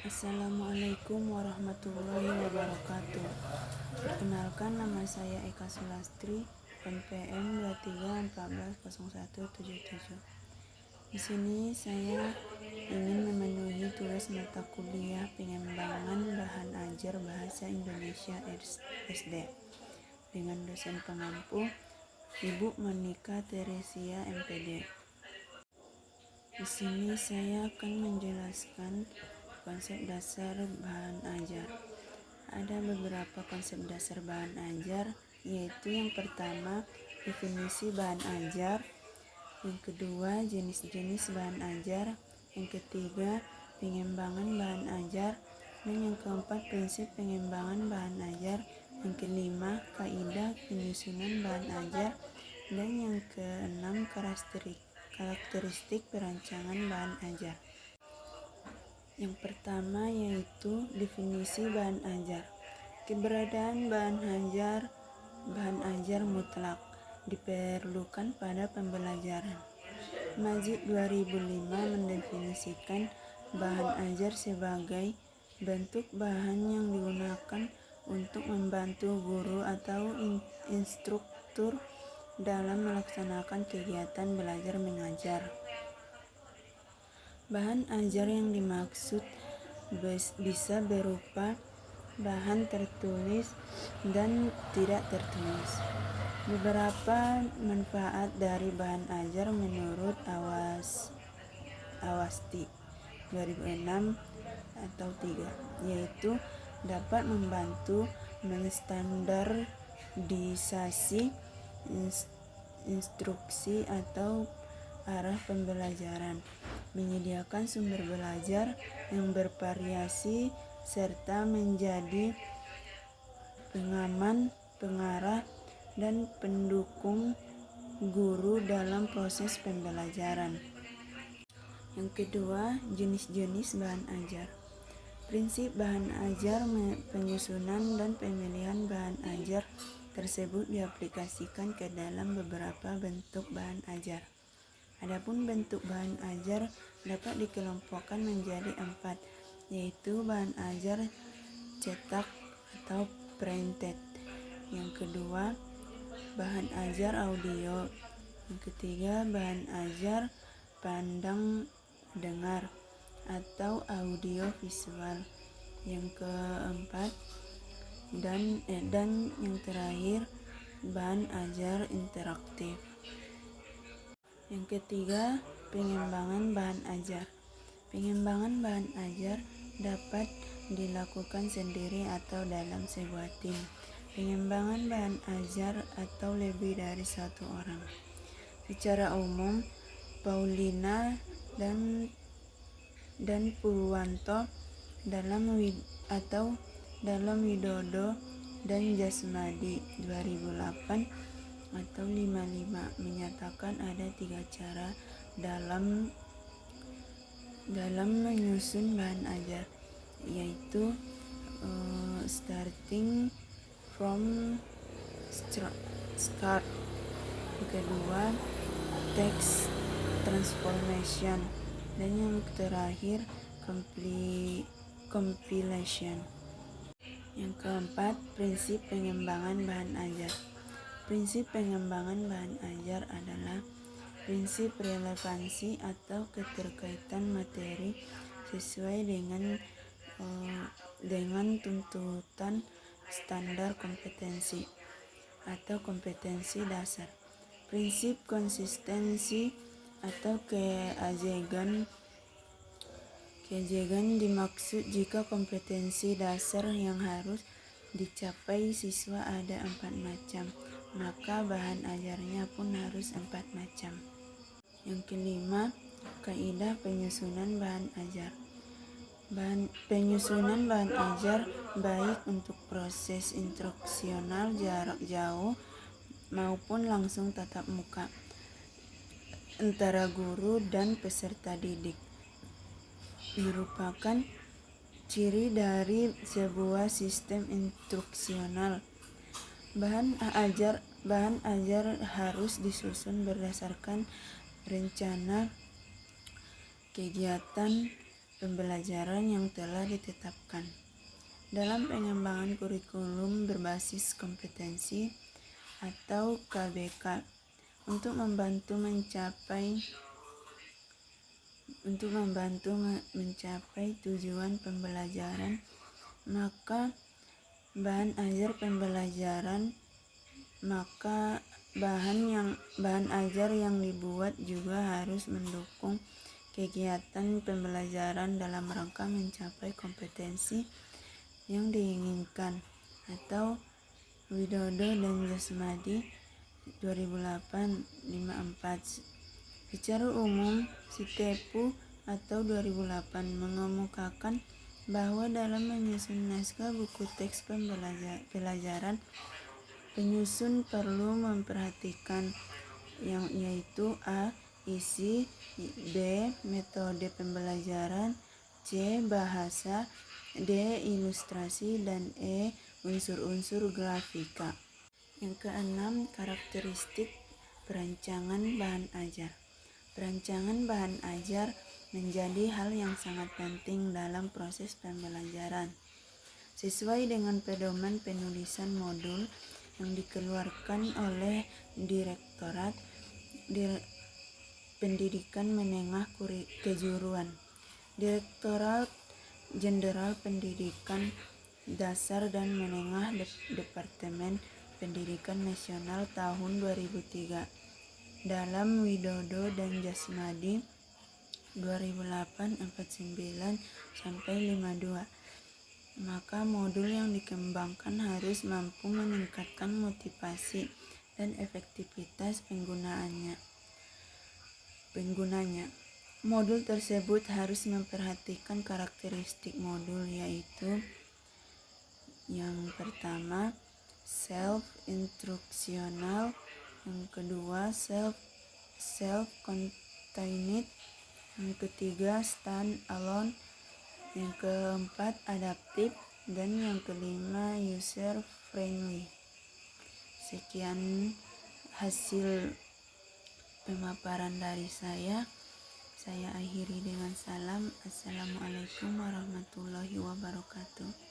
Assalamualaikum warahmatullahi wabarakatuh. Perkenalkan, nama saya Eka Sulastri, NPM 23140177. Di sini saya ingin memenuhi tugas mata kuliah pengembangan bahan ajar bahasa Indonesia SD dengan dosen pengampu Ibu Monika Teresia MPD. Di sini saya akan menjelaskan konsep dasar bahan ajar. Ada beberapa konsep dasar bahan ajar, yaitu yang pertama, definisi bahan ajar, yang kedua, jenis-jenis bahan ajar, yang ketiga, pengembangan bahan ajar, dan yang keempat, prinsip pengembangan bahan ajar, yang kelima, kaidah penyusunan bahan ajar, dan yang keenam, karakteristik perancangan bahan ajar. Yang pertama yaitu definisi bahan ajar. Keberadaan bahan ajar mutlak diperlukan pada pembelajaran. Majid 2005 mendefinisikan bahan ajar sebagai bentuk bahan yang digunakan untuk membantu guru atau instruktur dalam melaksanakan kegiatan belajar mengajar. Bahan ajar yang dimaksud bisa berupa bahan tertulis dan tidak tertulis. Beberapa manfaat dari bahan ajar menurut Awasti 2006 atau 3, yaitu dapat membantu menstandardisasi instruksi atau arah pembelajaran, menyediakan sumber belajar yang bervariasi, serta menjadi pengaman, pengarah, dan pendukung guru dalam proses pembelajaran. Yang kedua, jenis-jenis bahan ajar. Prinsip bahan ajar, penyusunan dan pemilihan bahan ajar tersebut diaplikasikan ke dalam beberapa bentuk bahan ajar. Adapun bentuk bahan ajar dapat dikelompokkan menjadi 4, yaitu bahan ajar cetak atau printed. Yang kedua, bahan ajar audio. Yang ketiga, bahan ajar pandang dengar atau audio visual. Yang keempat dan yang terakhir, bahan ajar interaktif. Yang ketiga, pengembangan bahan ajar. Pengembangan bahan ajar dapat dilakukan sendiri atau dalam sebuah tim. Pengembangan bahan ajar atau lebih dari satu orang. Secara umum, Paulina dan Purwanto dalam Widodo dan Jasmadi 2008 atau 55 menyatakan ada 3 cara dalam menyusun bahan ajar, yaitu starting from scratch. Yang kedua, text transformation, dan yang terakhir compilation. Yang keempat, prinsip pengembangan bahan ajar. Prinsip pengembangan bahan ajar adalah prinsip relevansi atau keterkaitan materi sesuai dengan tuntutan standar kompetensi atau kompetensi dasar. Prinsip konsistensi atau keajegan dimaksud jika kompetensi dasar yang harus dicapai siswa ada 4 macam, maka bahan ajarnya pun harus 4 macam. Yang kelima, kaidah penyusunan bahan ajar. Penyusunan bahan ajar baik untuk proses instruksional jarak jauh maupun langsung tatap muka antara guru dan peserta didik merupakan ciri dari sebuah sistem instruksional. Bahan ajar harus disusun berdasarkan rencana kegiatan pembelajaran yang telah ditetapkan. Dalam pengembangan kurikulum berbasis kompetensi atau KBK untuk membantu mencapai tujuan pembelajaran, maka bahan ajar yang dibuat juga harus mendukung kegiatan pembelajaran dalam rangka mencapai kompetensi yang diinginkan. Atau Widodo dan Jasmadi 2008-54. Secara umum, Sitepu atau 2008 mengemukakan bahwa dalam menyusun naskah buku teks pembelajaran, penyusun perlu memperhatikan yaitu A. Isi, B. Metode pembelajaran, C. Bahasa, D. Ilustrasi, dan E. Unsur-unsur grafika. Yang keenam, karakteristik perancangan bahan ajar. Perancangan bahan ajar menjadi hal yang sangat penting dalam proses pembelajaran. Sesuai dengan pedoman penulisan modul yang dikeluarkan oleh Direktorat Pendidikan Menengah Kejuruan, Direktorat Jenderal Pendidikan Dasar dan Menengah Departemen Pendidikan Nasional tahun 2003. Dalam Widodo dan Jasmadi 2008-49-52, maka modul yang dikembangkan harus mampu meningkatkan motivasi dan efektivitas penggunanya. Modul tersebut harus memperhatikan karakteristik modul, yaitu yang pertama, self-instruksional, yang kedua self-contained, yang ketiga stand alone, yang keempat adaptif, dan yang kelima user friendly. Sekian hasil pemaparan dari saya akhiri dengan salam. Assalamualaikum warahmatullahi wabarakatuh.